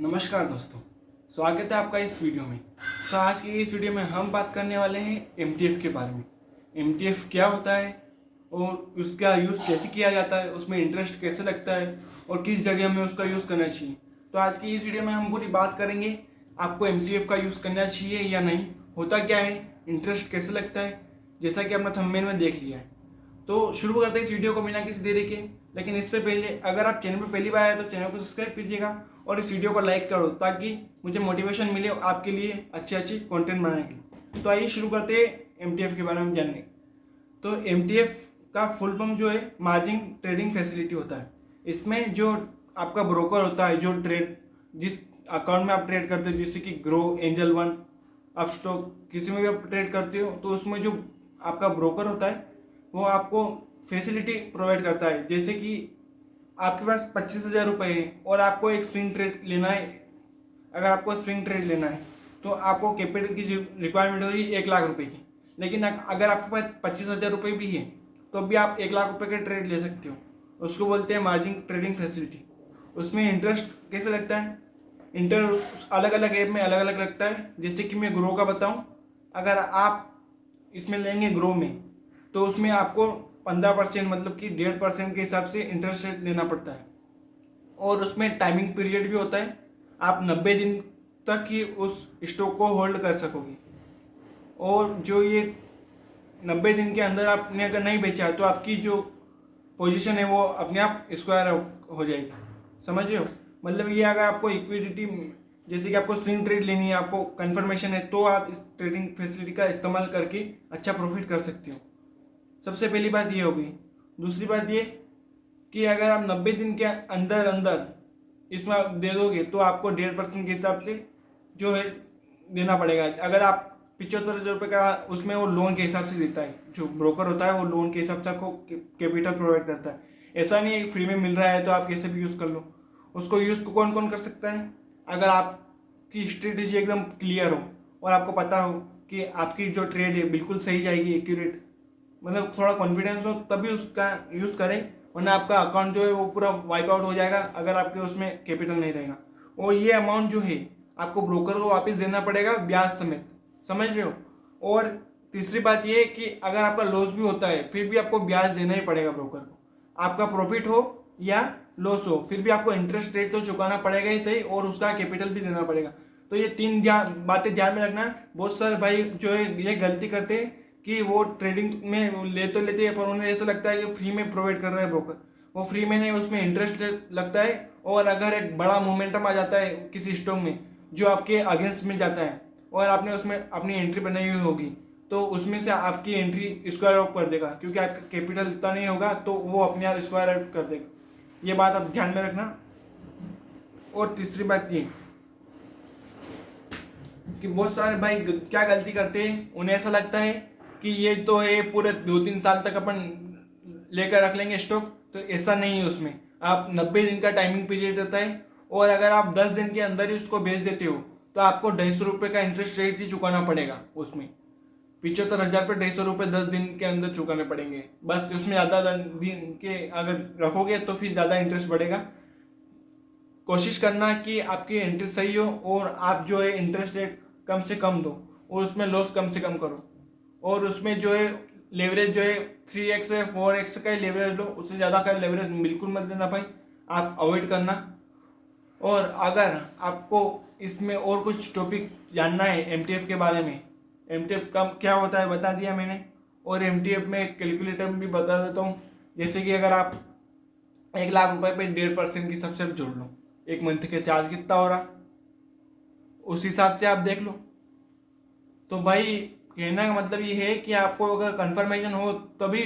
नमस्कार दोस्तों, स्वागत है आपका इस वीडियो में। तो आज की इस वीडियो में हम बात करने वाले हैं एमटीएफ के बारे में। एमटीएफ क्या होता है और उसका यूज़ कैसे किया जाता है, उसमें इंटरेस्ट कैसे लगता है और किस जगह में उसका यूज़ करना चाहिए। तो आज की इस वीडियो में हम पूरी बात करेंगे आपको एमटीएफ का यूज़ करना चाहिए या नहीं, होता क्या है, इंटरेस्ट कैसे लगता है, जैसा कि आपने थंबनेल में देख लिया है। तो शुरू करते हैं इस वीडियो को बिना किसी देरी के। लेकिन इससे पहले अगर आप चैनल पर पहली बार आए तो चैनल को सब्सक्राइब कीजिएगा और इस वीडियो को लाइक करो ताकि मुझे मोटिवेशन मिले आपके लिए अच्छे कंटेंट बनाने के लिए। तो आइए शुरू करते हैं एमटीएफ के बारे में जानने। तो एमटीएफ का फुल फॉर्म जो है मार्जिन ट्रेडिंग फैसिलिटी होता है। इसमें जो आपका ब्रोकर होता है, जो ट्रेड जिस अकाउंट में आप ट्रेड करते हो, जैसे कि ग्रो, एंजल वन, अपस्टॉक, किसी में भी आप ट्रेड करते हो, तो उसमें जो आपका ब्रोकर होता है वो आपको फैसिलिटी प्रोवाइड करता है। जैसे कि आपके पास 25,000 रुपये है और आपको एक स्विंग ट्रेड लेना है। अगर आपको स्विंग ट्रेड लेना है तो आपको कैपिटल की रिक्वायरमेंट हो रही है 1,00,000 रुपये की। लेकिन अगर आपके पास 25,000 रुपये भी है तो भी आप 1,00,000 रुपये के ट्रेड ले सकते हो। उसको बोलते हैं मार्जिन ट्रेडिंग फैसिलिटी। उसमें इंटरेस्ट कैसे लगता है, इंटरेस्ट अलग अलग ऐप में अलग अलग लगता है। जैसे कि मैं ग्रो का बताऊँ, अगर आप इसमें लेंगे ग्रो में तो उसमें आपको 15% मतलब कि 1.5% के हिसाब से इंटरेस्ट रेट देना पड़ता है। और उसमें टाइमिंग पीरियड भी होता है, आप 90 दिन तक ही उस स्टॉक को होल्ड कर सकोगे। और जो ये 90 दिन के अंदर आपने अगर नहीं बेचा तो आपकी जो पोजीशन है वो अपने आप स्क्वायर हो जाएगी। समझ रहे हो, मतलब ये अगर आपको इक्विडिटी, जैसे कि आपको स्विंग ट्रेड लेनी है, आपको कंफर्मेशन है, तो आप इस ट्रेडिंग फैसिलिटी का इस्तेमाल करके अच्छा प्रॉफिट कर सकते हो। सबसे पहली बात ये होगी। दूसरी बात ये कि अगर आप 90 दिन के अंदर अंदर इसमें आप दे दोगे तो आपको 1.5% के हिसाब से जो है देना पड़ेगा। अगर आप 75,000 रुपये का, उसमें वो लोन के हिसाब से देता है, जो ब्रोकर होता है वो लोन के हिसाब से आपको कैपिटल प्रोवाइड करता है। ऐसा नहीं है फ्री में मिल रहा है तो आप कैसे भी यूज़ कर लो। उसको यूज़ कौन कौन कर सकता है, अगर आपकी स्ट्रेटेजी एकदम क्लियर हो और आपको पता हो कि आपकी जो ट्रेड है बिल्कुल सही जाएगी, एक्यूरेट, मतलब थोड़ा कॉन्फिडेंस हो, तभी उसका यूज़ करें। वरना आपका अकाउंट जो है वो पूरा वाइप आउट हो जाएगा अगर आपके उसमें कैपिटल नहीं रहेगा। और ये अमाउंट जो है आपको ब्रोकर को वापस देना पड़ेगा ब्याज समेत। समझ रहे हो। और तीसरी बात ये है कि अगर आपका लॉस भी होता है फिर भी आपको ब्याज देना ही पड़ेगा ब्रोकर को। आपका प्रॉफिट हो या लॉस हो फिर भी आपको इंटरेस्ट रेट तो चुकाना पड़ेगा ही सही, और उसका कैपिटल भी देना पड़ेगा। तो ये तीन बातें ध्यान में रखना। बहुत सारे भाई जो है ये गलती करते हैं कि वो ट्रेडिंग में ले तो लेते हैं पर उन्हें ऐसा लगता है कि फ्री में प्रोवाइड कर रहा है ब्रोकर। वो फ्री में नहीं, उसमें इंटरेस्ट लगता है। और अगर एक बड़ा मोमेंटम आ जाता है किसी स्टॉक में जो आपके अगेंस्ट में जाता है और आपने उसमें अपनी एंट्री बनाई हुई होगी तो उसमें से आपकी एंट्री स्क्वायर आउट कर देगा, क्योंकि आपका कैपिटल इतना नहीं होगा तो वो अपने आप स्क्वायर आउट कर देगा। ये बात आप ध्यान में रखना। और तीसरी बात ये कि बहुत सारे भाई क्या गलती करते हैं, उन्हें ऐसा लगता है कि ये तो है पूरे 2-3 साल तक अपन लेकर रख लेंगे स्टॉक। तो ऐसा नहीं है। उसमें आप 90 दिन का टाइमिंग पीरियड रहता है और अगर आप 10 दिन के अंदर ही उसको बेच देते हो तो आपको 250 रुपये का इंटरेस्ट रेट ही चुकाना पड़ेगा। उसमें 75,000 पे 250 रुपये 10 दिन के अंदर चुकाने पड़ेंगे बस। उसमें ज़्यादा दिन के अगर रखोगे तो फिर ज़्यादा इंटरेस्ट बढ़ेगा। कोशिश करना कि आपकी एंट्री सही हो और आप जो है इंटरेस्ट रेट कम से कम दो और उसमें लॉस कम से कम करो। और उसमें जो है लेवरेज जो है 3x है 4x का ही लेवरेज लो, उससे ज़्यादा का लेवरेज बिल्कुल मत लेना भाई, आप अवॉइड करना। और अगर आपको इसमें और कुछ टॉपिक जानना है एमटीएफ के बारे में, एमटीएफ का क्या होता है बता दिया मैंने, और एमटीएफ में कैलकुलेटर भी बता देता हूँ। जैसे कि अगर आप 1,00,000 रुपये पे 1.5% की सबसे जोड़ लो, एक मंथ के चार्ज कितना हो रहा उस हिसाब से आप देख लो। तो भाई कहने का मतलब ये है कि आपको अगर कंफर्मेशन हो तभी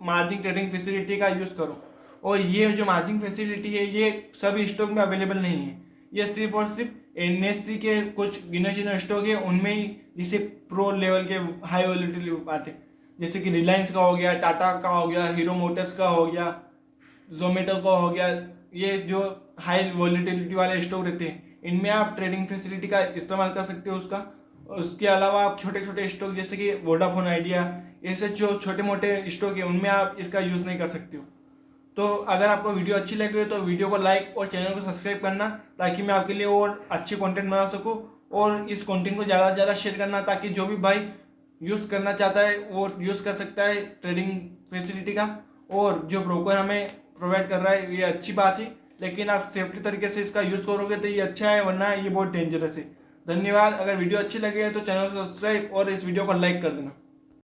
मार्जिन ट्रेडिंग फैसिलिटी का यूज़ करो। और ये जो मार्जिन फैसिलिटी है ये सभी स्टॉक में अवेलेबल नहीं है, ये सिर्फ और सिर्फ एनएससी के कुछ गिने चुने स्टॉक है उनमें ही, जिसे प्रो लेवल के हाई वॉलेटिलिटी आते, जैसे कि रिलायंस का हो गया, टाटा का हो गया, हीरो मोटर्स का हो गया, जोमेटो का हो गया। ये जो हाई वॉलेटिलिटी वाले स्टॉक रहते हैं इनमें आप ट्रेडिंग फैसिलिटी का इस्तेमाल कर सकते हो उसका। उसके अलावा आप छोटे छोटे स्टॉक जैसे कि वोडाफोन आइडिया, ऐसे जो छोटे मोटे स्टॉक है उनमें आप इसका यूज़ नहीं कर सकते हो। तो अगर आपको वीडियो अच्छी लगी हो तो वीडियो को लाइक और चैनल को सब्सक्राइब करना, ताकि मैं आपके लिए और अच्छी कंटेंट बना सकूं, और इस कंटेंट को ज़्यादा से ज़्यादा शेयर करना, ताकि जो भी भाई यूज़ करना चाहता है वो यूज़ कर सकता है ट्रेडिंग फैसिलिटी का। और जो ब्रोकर हमें प्रोवाइड कर रहा है ये अच्छी बात है, लेकिन आप सेफ्टी तरीके से इसका यूज़ करोगे तो ये अच्छा है, वरना ये बहुत डेंजरस है। धन्यवाद। अगर वीडियो अच्छी लगी है तो चैनल को सब्सक्राइब और इस वीडियो को लाइक कर देना।